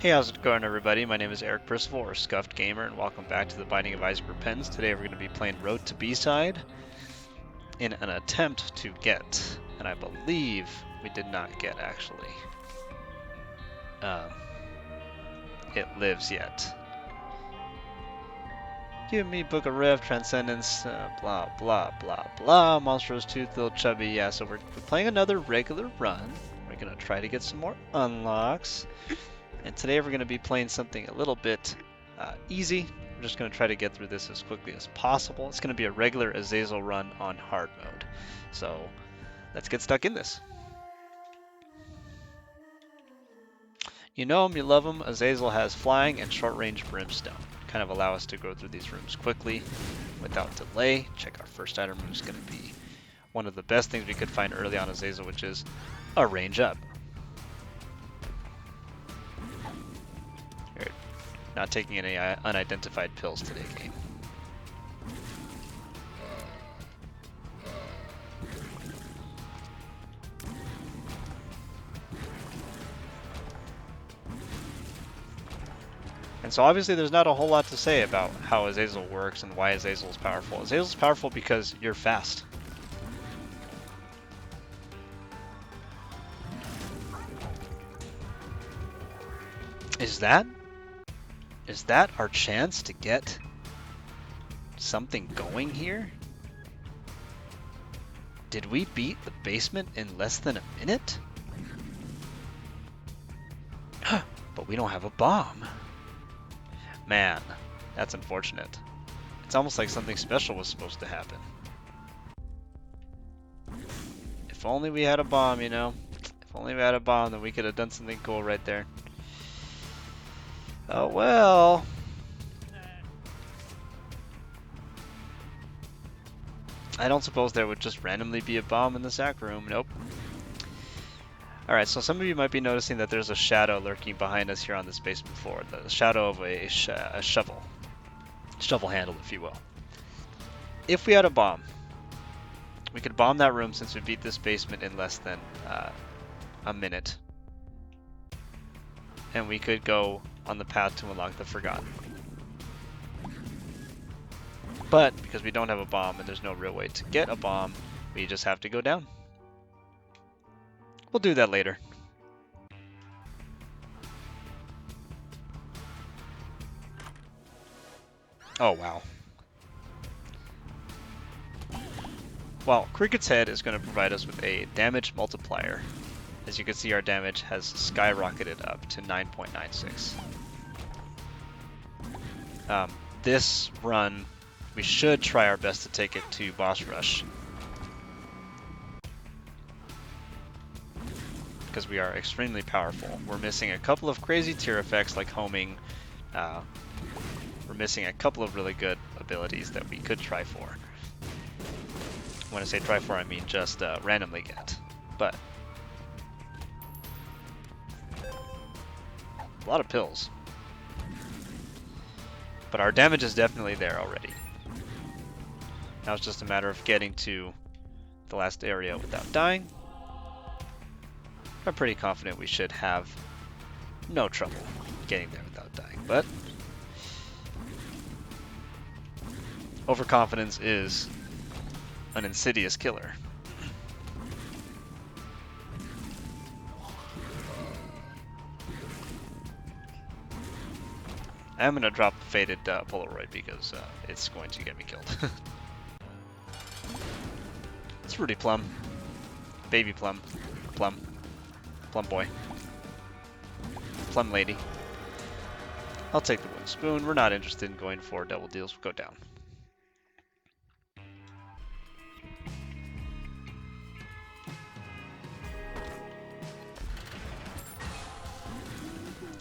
Hey, how's it going, everybody? My name is Eric Percival, or Scuffed Gamer, and welcome back to the Binding of Isaac Repentance. Today we're going to be playing Road to B-Side in an attempt to get, and I believe we did not get, actually. It lives yet. Give me Book of Rift, Transcendence, blah, blah, blah, blah, Monstrous Tooth, Little Chubby. Yeah, so we're playing another regular run. We're going to try to get some more unlocks. And today we're going to be playing something a little bit easy. We're just going to try to get through this as quickly as possible. It's going to be a regular Azazel run on hard mode. So let's get stuck in this. You know him, you love him. Azazel has flying and short-range brimstone. Kind of allow us to go through these rooms quickly without delay. Check our first item, which is going to be one of the best things we could find early on Azazel, which is a range up. Not taking any unidentified pills today, game. And so obviously there's not a whole lot to say about how Azazel works and why Azazel is powerful. Azazel is powerful because you're fast. Is that our chance to get something going here? Did we beat the basement in less than a minute? But we don't have a bomb. Man, that's unfortunate. It's almost like something special was supposed to happen. If only we had a bomb, you know? If only we had a bomb, then we could have done something cool right there. Oh well. I don't suppose there would just randomly be a bomb in the sack room. Nope. Alright, so some of you might be noticing that there's a shadow lurking behind us here on this basement floor. The shadow of a shovel. Shovel handle, if you will. If we had a bomb, we could bomb that room since we beat this basement in less than a minute. And we could go on the path to unlock the Forgotten. But because we don't have a bomb and there's no real way to get a bomb, we just have to go down. We'll do that later. Oh wow. Well, Cricket's Head is going to provide us with a damage multiplier. As you can see, our damage has skyrocketed up to 9.96. This run, we should try our best to take it to boss rush. Because we are extremely powerful. We're missing a couple of crazy tier effects like homing. We're missing a couple of really good abilities that we could try for. When I say try for, I mean just randomly get. But a lot of pills. But our damage is definitely there already. Now it's just a matter of getting to the last area without dying. I'm pretty confident we should have no trouble getting there without dying, but overconfidence is an insidious killer. I'm going to drop the faded Polaroid because it's going to get me killed. It's Rudy Plum. Baby Plum. Plum. Plum boy. Plum lady. I'll take the wooden spoon. We're not interested in going for double deals. We'll go down.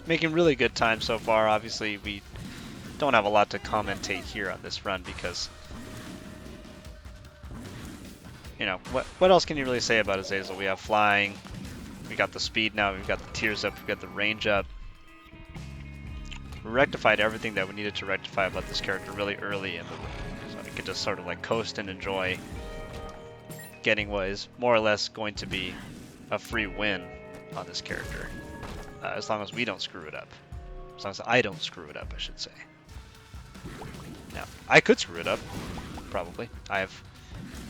Making really good time so far. Obviously, we don't have a lot to commentate here on this run because, you know, what else can you really say about Azazel? We have flying, we got the speed now, we've got the tiers up, we've got the range up. We rectified everything that we needed to rectify about this character really early in the run, so we could just sort of like coast and enjoy getting what is more or less going to be a free win on this character. As long as we don't screw it up. As long as I don't screw it up, I should say. Now, I could screw it up, probably. I've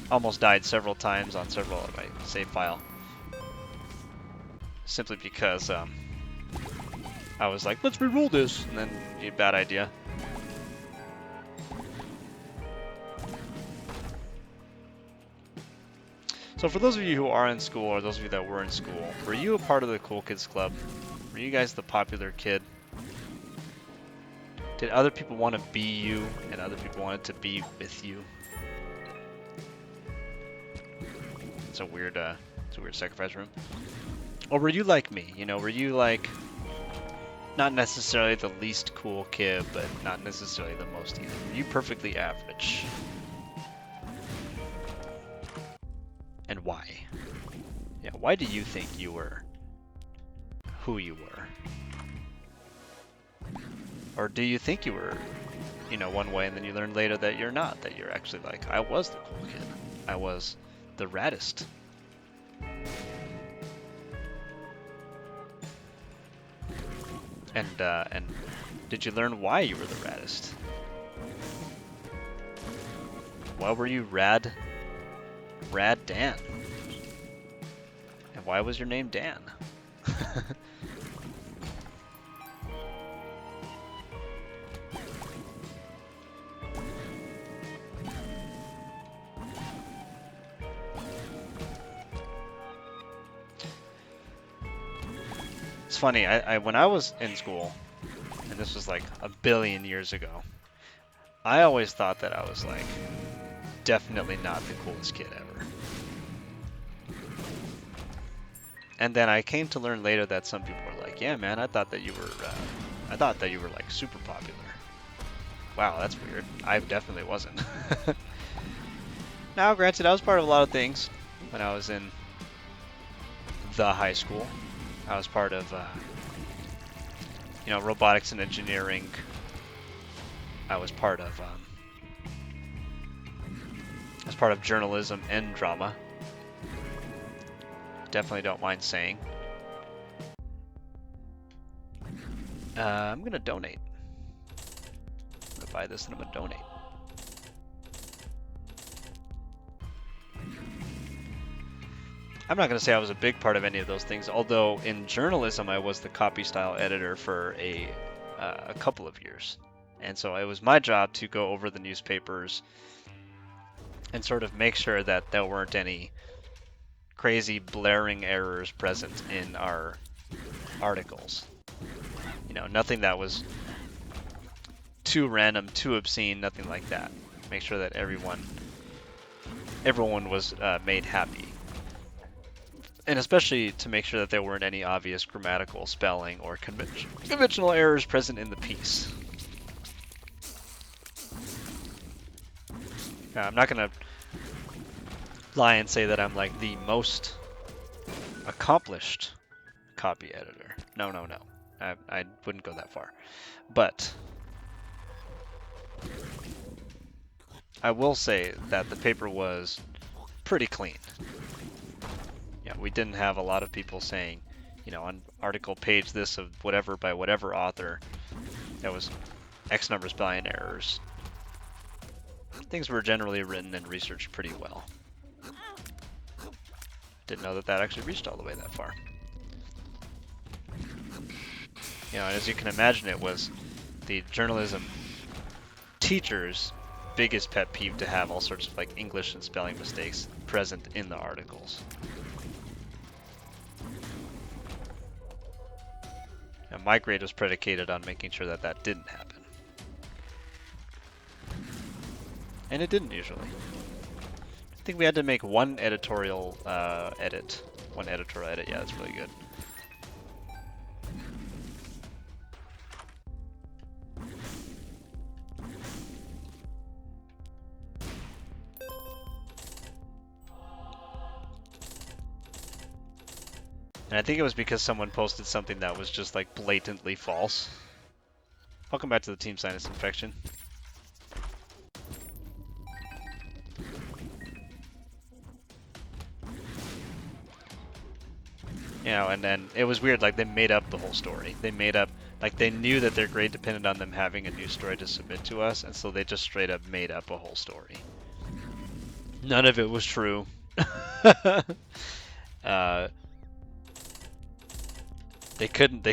almost died several times on several of my save file. Simply because I was like, let's reroll this, and then bad idea. So for those of you who are in school, or those of you that were in school, were you a part of the Cool Kids Club? Were you guys the popular kid? Did other people want to be you, and other people wanted to be with you? It's a weird sacrifice room. Or were you like me? You know, were you like not necessarily the least cool kid, but not necessarily the most either? Were you perfectly average? And why? Yeah, why do you think you were who you were? Or do you think you were, you know, one way and then you learn later that you're not, that you're actually like, I was the cool kid. I was the raddest. And did you learn why you were the raddest? Why were you Rad Dan? And why was your name Dan? It's funny, when I was in school, and this was like a billion years ago, I always thought that I was like definitely not the coolest kid ever. And then I came to learn later that some people were like, yeah man, I thought that you were like super popular. Wow, that's weird. I definitely wasn't. Now granted, I was part of a lot of things when I was in the high school. I was part of, you know, robotics and engineering. I was part of journalism and drama. Definitely don't mind saying. I'm gonna donate. I'm gonna buy this and I'm gonna donate. I'm not going to say I was a big part of any of those things, although in journalism I was the copy style editor for a couple of years. And so it was my job to go over the newspapers and sort of make sure that there weren't any crazy blaring errors present in our articles. You know, nothing that was too random, too obscene, nothing like that. Make sure that everyone was made happy. And especially to make sure that there weren't any obvious grammatical, spelling, or conventional errors present in the piece. Now, I'm not going to lie and say that I'm like the most accomplished copy editor. No. I wouldn't go that far. But I will say that the paper was pretty clean. Yeah, we didn't have a lot of people saying, you know, on article page this of whatever by whatever author, there was X number of spelling errors. Things were generally written and researched pretty well. Didn't know that that actually reached all the way that far. You know, and as you can imagine, it was the journalism teacher's biggest pet peeve to have all sorts of like English and spelling mistakes present in the articles. And my grade was predicated on making sure that that didn't happen. And it didn't usually. I think we had to make one editorial edit. One editorial edit, yeah, that's really good. And I think it was because someone posted something that was just like blatantly false. Welcome back to the Team Sinus Infection. You know, and then it was weird, like they made up the whole story. They made up Like, they knew that their grade depended on them having a new story to submit to us, and so they just straight up made up a whole story. None of it was true. They couldn't.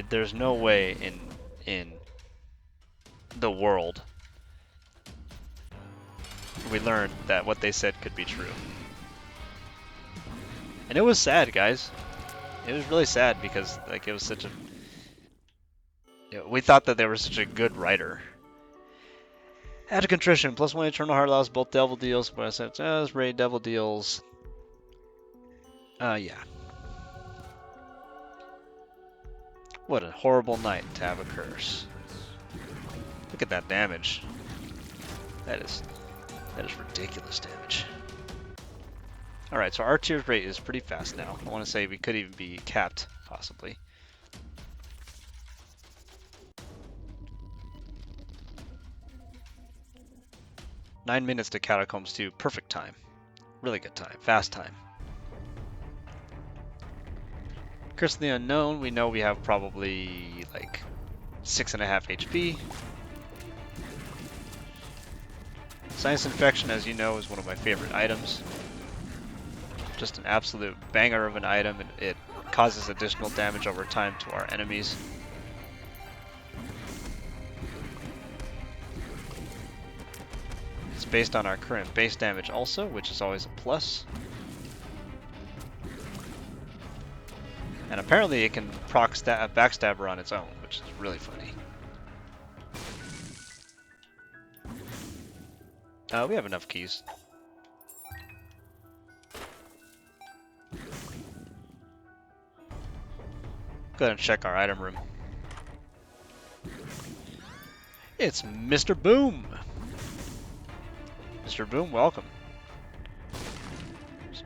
There's no way in the world we learned that what they said could be true. And it was sad, guys. It was really sad because like it was such a. We thought that they were such a good writer. Add a contrition, +1 eternal heart loss, both devil deals, but I said, let's raid devil deals. Yeah. What a horrible night to have a curse. Look at that damage. That is ridiculous damage. Alright, so our tears rate is pretty fast now. I want to say we could even be capped, possibly. Nine minutes to Catacombs 2. Perfect time. Really good time. Fast time. Curse of the Unknown. We know we have probably like 6.5 HP. Science Infection, as you know, is one of my favorite items. Just an absolute banger of an item, and it causes additional damage over time to our enemies. It's based on our current base damage also, which is always a plus. And apparently it can proc backstabber on its own, which is really funny. We have enough keys. Go ahead and check our item room. It's Mr. Boom! Mr. Boom, welcome.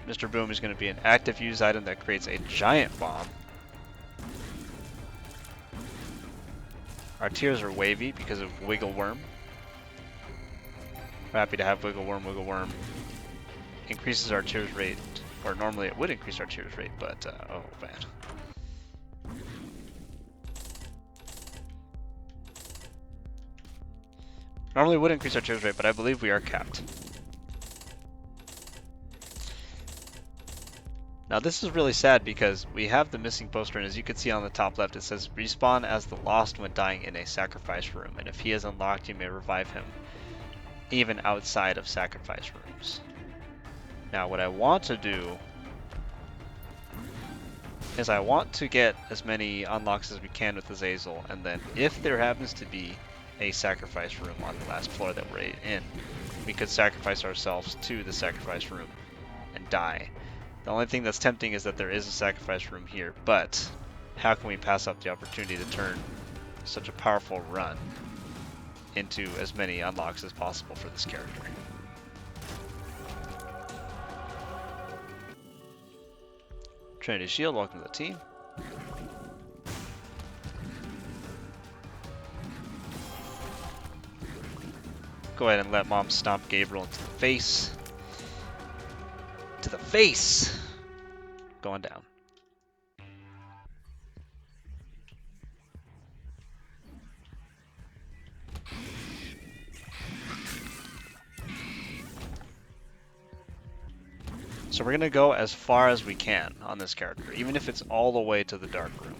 Mr. Boom is going to be an active use item that creates a giant bomb. Our tears are wavy because of Wiggle Worm. We're happy to have Wiggle Worm. Wiggle Worm increases our tears rate, or normally it would increase our tears rate, but oh man. Normally it would increase our tears rate, but I believe we are capped. Now this is really sad because we have the missing poster, and as you can see on the top left it says respawn as the lost when dying in a sacrifice room, and if he is unlocked you may revive him even outside of sacrifice rooms. Now what I want to do is I want to get as many unlocks as we can with Azazel, and then if there happens to be a sacrifice room on the last floor that we're in, we could sacrifice ourselves to the sacrifice room and die. The only thing that's tempting is that there is a sacrifice room here, but how can we pass up the opportunity to turn such a powerful run into as many unlocks as possible for this character? Trinity Shield, welcome to the team. Go ahead and let Mom stomp Gabriel into the face. To the face! Going down. So we're going to go as far as we can on this character, even if it's all the way to the dark room.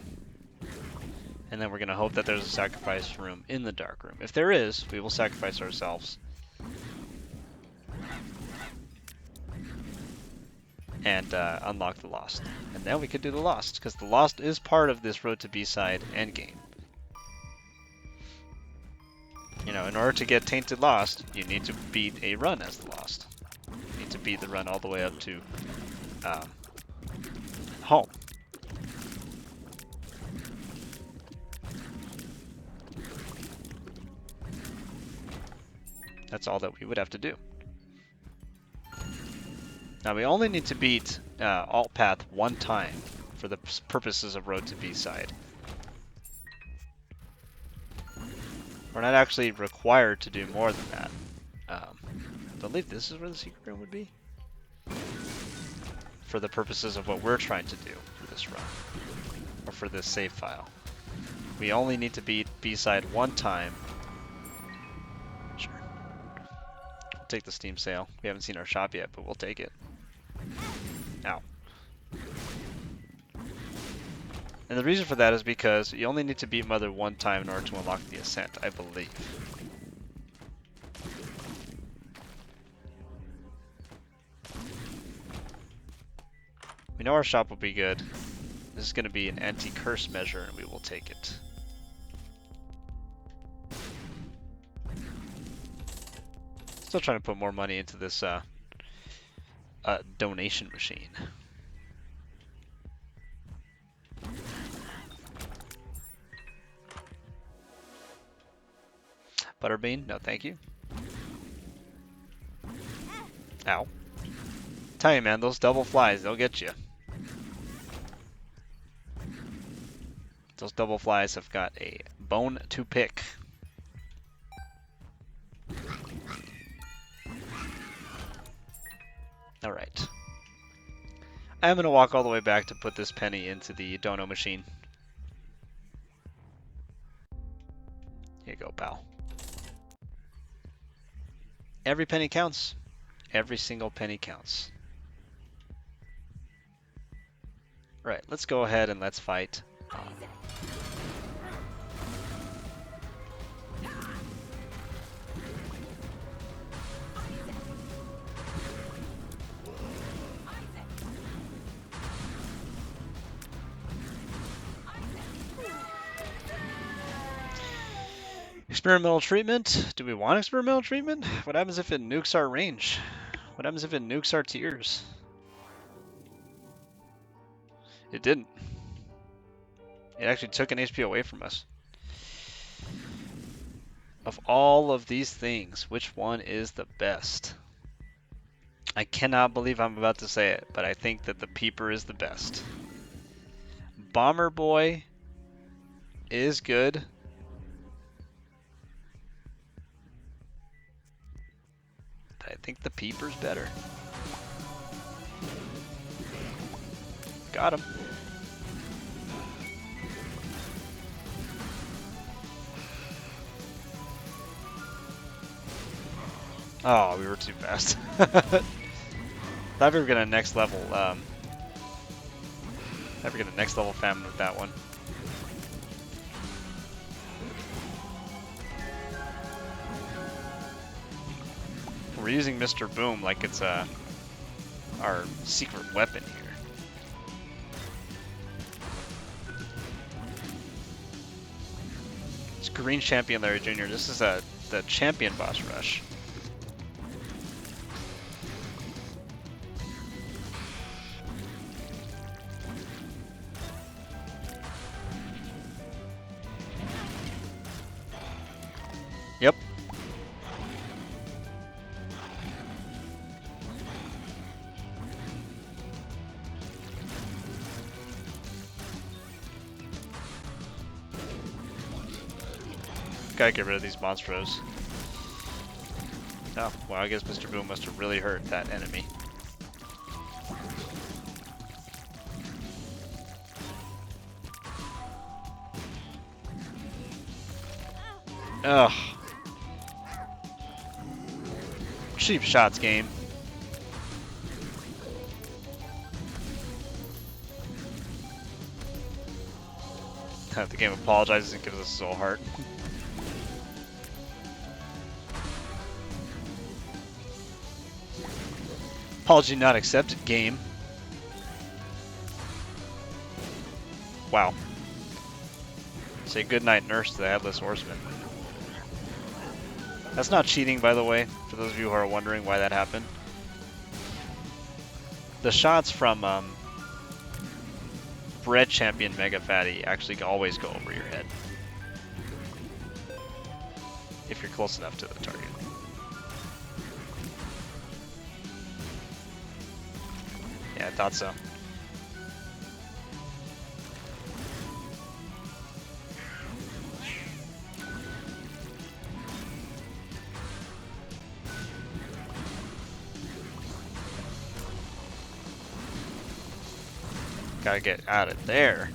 And then we're going to hope that there's a sacrifice room in the dark room. If there is, we will sacrifice ourselves. And unlock the Lost. And then we could do the Lost, because the Lost is part of this Road to B-side endgame. You know, in order to get Tainted Lost, you need to beat a run as the Lost. You need to beat the run all the way up to home. That's all that we would have to do. Now we only need to beat Alt Path one time for the purposes of Road to B-side. We're not actually required to do more than that. I believe this is where the secret room would be. For the purposes of what we're trying to do for this run. Or for this save file. We only need to beat B-side one time. Sure. We'll take the Steam sale. We haven't seen our shop yet, but we'll take it. Ow. And the reason for that is because you only need to beat Mother one time in order to unlock the Ascent, I believe. We know our shop will be good. This is going to be an anti-curse measure, and we will take it. Still trying to put more money into this donation machine. Butterbean? No, thank you. Ow. Tell you, man, those double flies, they'll get you. Those double flies have got a bone to pick. Alright. I'm going to walk all the way back to put this penny into the dono machine. Here you go, pal. Every penny counts. Every single penny counts. Right, let's go ahead and let's fight. Experimental treatment? Do we want experimental treatment? What happens if it nukes our range? What happens if it nukes our tiers? It didn't. It actually took an HP away from us. Of all of these things, which one is the best? I cannot believe I'm about to say it, but I think that the Peeper is the best. Bomber Boy is good. I think the Peeper's better. Got him. Oh, we were too fast. Thought we were gonna next level. Thought we were gonna next level famine with that one. We're using Mr. Boom like it's our secret weapon here. It's Green Champion Larry Jr. This is the champion boss rush. Yep. Gotta get rid of these monstros. Oh, well, I guess Mr. Boom must have really hurt that enemy. Ugh. Cheap shots, game. The game apologizes and gives us a soul heart. Apology not accepted, game. Wow. Say goodnight, nurse, to the Headless Horseman. That's not cheating, by the way, for those of you who are wondering why that happened. The shots from Bread Champion Mega Fatty actually always go over your head. If you're close enough to the target. Yeah, I thought so. Gotta get out of there.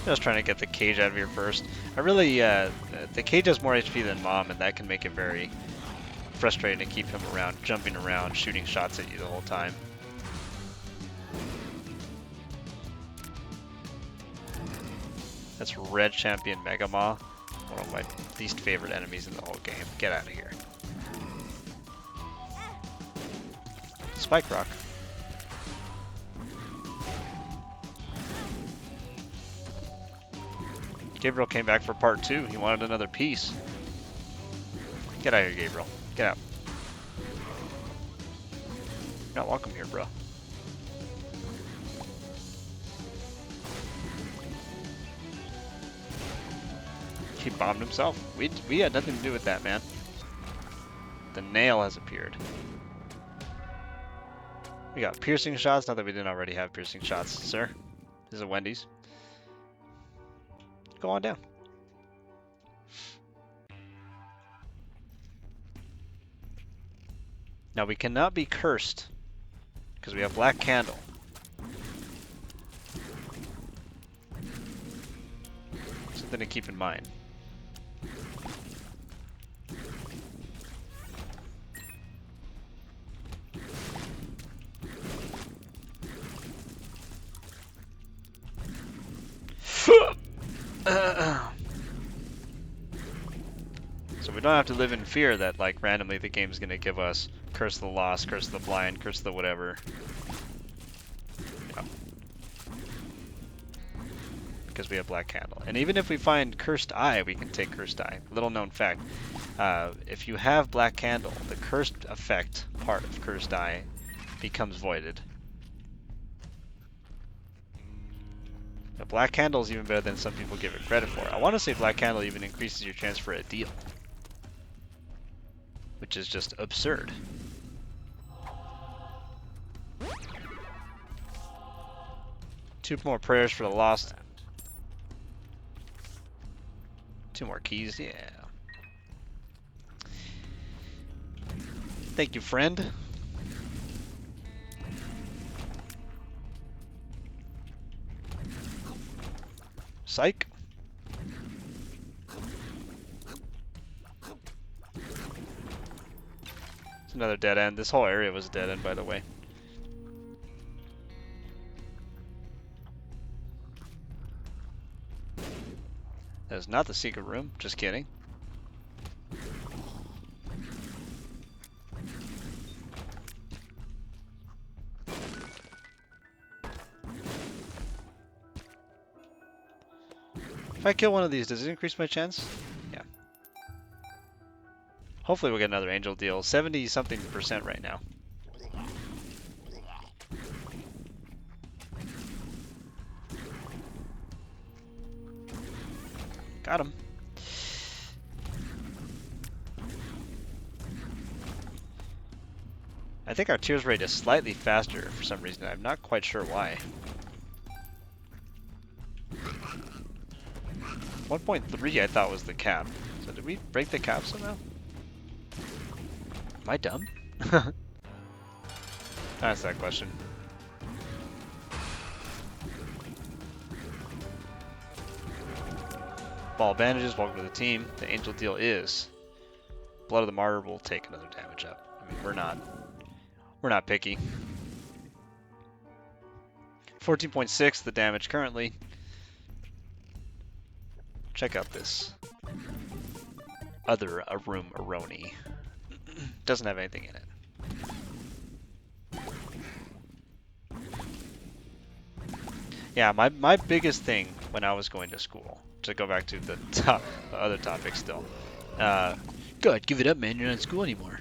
Just trying to get the cage out of here first. I really, the cage has more HP than Mom, and that can make it very frustrating to keep him around, jumping around, shooting shots at you the whole time. That's Red Champion Mega Maw, one of my least favorite enemies in the whole game. Get out of here. Spike Rock. Gabriel came back for part 2. He wanted another piece. Get out of here, Gabriel. Get out. You're not welcome here, bro. He bombed himself. We had nothing to do with that, man. The nail has appeared. We got piercing shots. Not that we didn't already have piercing shots, sir. This is a Wendy's. Go on down. Now we cannot be cursed because we have Black Candle. Something to keep in mind. So we don't have to live in fear that, like, randomly the game's gonna give us Curse of the Lost, Curse of the Blind, Curse of the whatever. Yeah. Because we have Black Candle. And even if we find Cursed Eye, we can take Cursed Eye. Little known fact. If you have Black Candle, the cursed effect part of Cursed Eye becomes voided. Now, Black Candle is even better than some people give it credit for. I want to say Black Candle even increases your chance for a deal, which is just absurd. Two more prayers for the lost. 2 more keys, yeah. Thank you, friend. Psych. It's another dead end. This whole area was a dead end, by the way. That is not the secret room. Just kidding. If I kill one of these, does it increase my chance? Yeah. Hopefully we'll get another angel deal. 70-something% right now. Got him. I think our tears rate is slightly faster for some reason. I'm not quite sure why. 1.3 I thought was the cap. So did we break the cap somehow? Am I dumb? That's that question. Ball bandages, welcome to the team. The angel deal is Blood of the Martyr will take another damage up. I mean, we're not picky. 14.6 the damage currently. Check out this other room Aroni. Doesn't have anything in it. Yeah, my biggest thing when I was going to school, to go back to the other topic still. God, give it up, man. You're not in school anymore.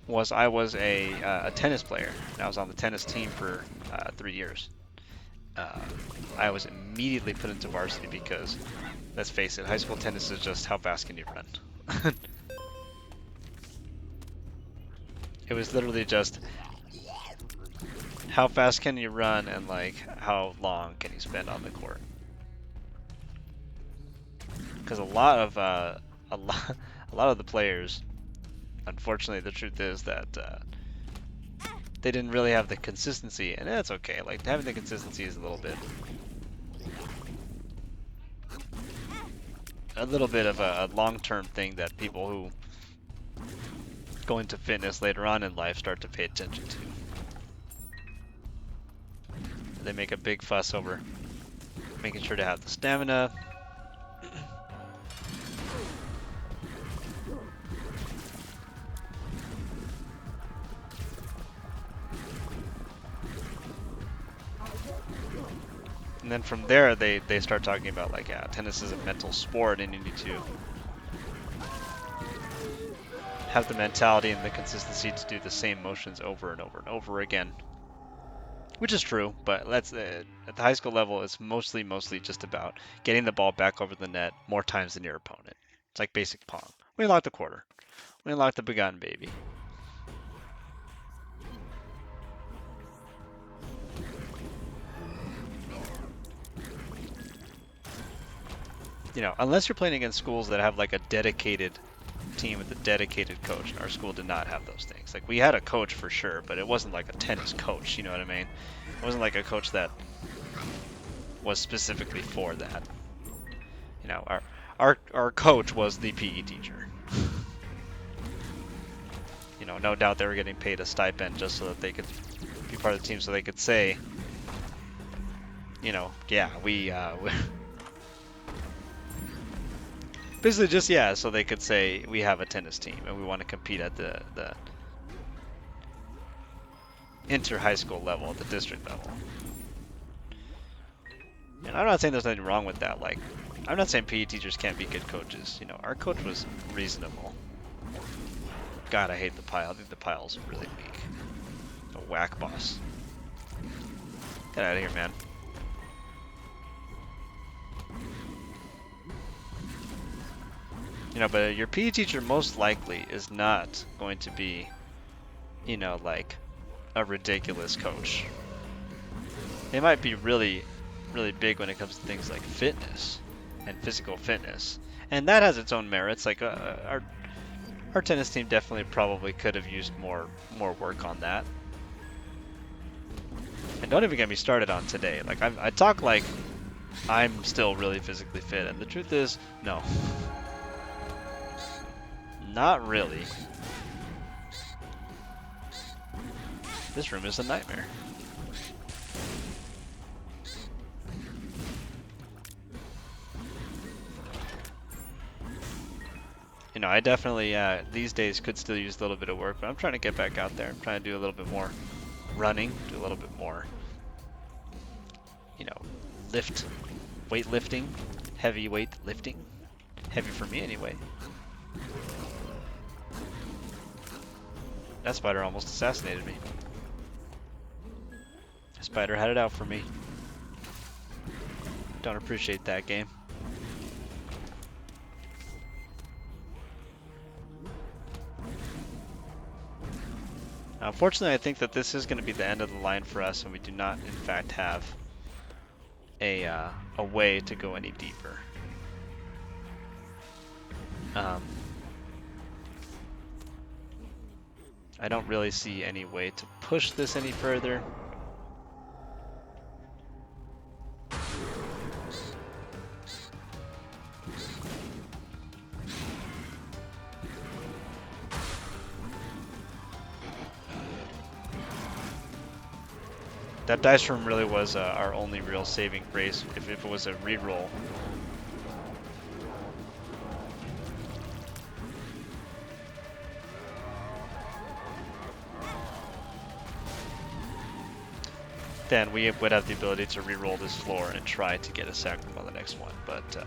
Was I was a tennis player. And I was on the tennis team for 3 years. I was immediately put into varsity because, let's face it, high school tennis is just how fast can you run. It was literally just how fast can you run and like how long can you spend on the court. Because a lot of the players, unfortunately, the truth is that they didn't really have the consistency, and that's okay. Like having the consistency is a little bit of a long-term thing that people who go into fitness later on in life start to pay attention to. They make a big fuss over making sure to have the stamina. And then from there, they start talking about like, yeah, tennis is a mental sport, and you need to have the mentality and the consistency to do the same motions over and over and over again. Which is true, but let's at the high school level, it's mostly just about getting the ball back over the net more times than your opponent. It's like basic Pong. We unlocked the quarter. We unlocked the begotten baby. You know, unless you're playing against schools that have like a dedicated team with a dedicated coach. Our school did not have those things. Like we had a coach for sure, but it wasn't like a tennis coach, you know what I mean? It wasn't like a coach that was specifically for that. You know, our coach was the PE teacher. You know, no doubt they were getting paid a stipend just so that they could be part of the team, so they could say, you know, yeah, we basically just, yeah, so they could say we have a tennis team and we want to compete at the inter-high school level, at the district level. And I'm not saying there's nothing wrong with that. Like, I'm not saying PE teachers can't be good coaches. You know, our coach was reasonable. God, I hate the pile. I think the pile's really weak. A whack boss. Get out of here, man. You know, but your PE teacher most likely is not going to be, you know, like a ridiculous coach. They might be really big when it comes to things like fitness and physical fitness, and that has its own merits. Like our tennis team definitely probably could have used more work on that. And don't even get me started on today. Like I talk like I'm still really physically fit, and the truth is, no. Not really. This room is a nightmare. You know, I definitely, these days could still use a little bit of work, but I'm trying to get back out there. I'm trying to do a little bit more running, do a little bit more, you know, weightlifting, heavy weight lifting. Heavy for me anyway. That spider almost assassinated me. The spider had it out for me. Don't appreciate that, game. Unfortunately, I think that this is going to be the end of the line for us, and we do not, in fact, have a way to go any deeper. I don't really see any way to push this any further. That dice room really was our only real saving grace if it was a reroll. Then we would have the ability to reroll this floor and try to get a sacrum on the next one. But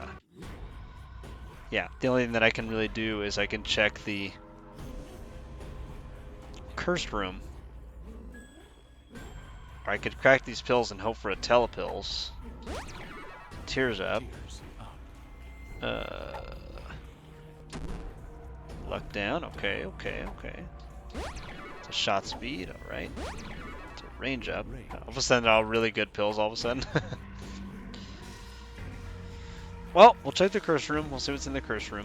yeah, the only thing that I can really do is I can check the cursed room. Or I could crack these pills and hope for a telepills. Tears up. Luck down. Okay. It's a shot speed. All right. It's a range up. All of a sudden, all really good pills. All of a sudden. Well, we'll check the curse room. We'll see what's in the curse room.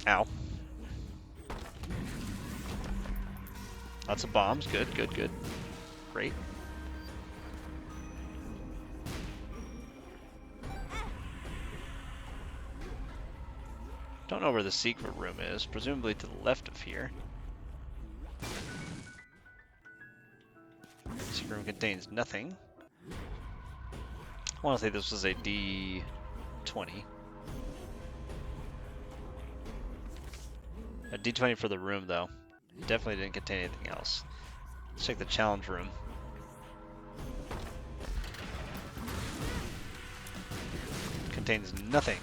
Ow. Lots of bombs. Good, good, good. Great. Don't know where the secret room is. Presumably to the left of here. Secret room contains nothing. I want to say this was a D20. A D20 for the room, though. Definitely didn't contain anything else. Let's check the challenge room. Contains nothing.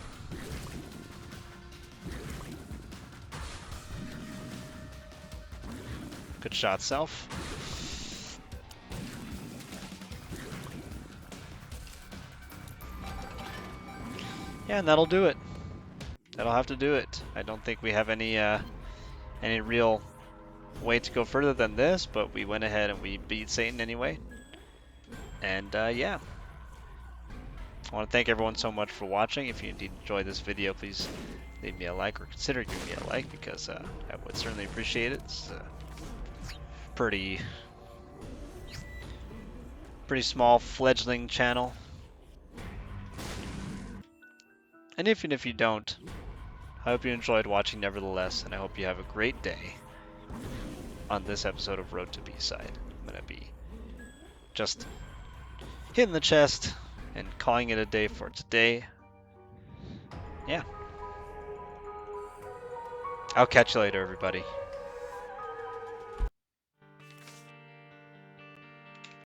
Good shot, Self. Yeah, and that'll do it. That'll have to do it. I don't think we have any real way to go further than this, but we went ahead and we beat Satan anyway. And yeah. I want to thank everyone so much for watching. If you indeed enjoyed this video, please leave me a like or consider giving me a like, because I would certainly appreciate it. It's a pretty small fledgling channel. And even if you don't, I hope you enjoyed watching nevertheless, and I hope you have a great day on this episode of Road to B-Side. I'm going to be just hitting the chest and calling it a day for today. Yeah. I'll catch you later, everybody.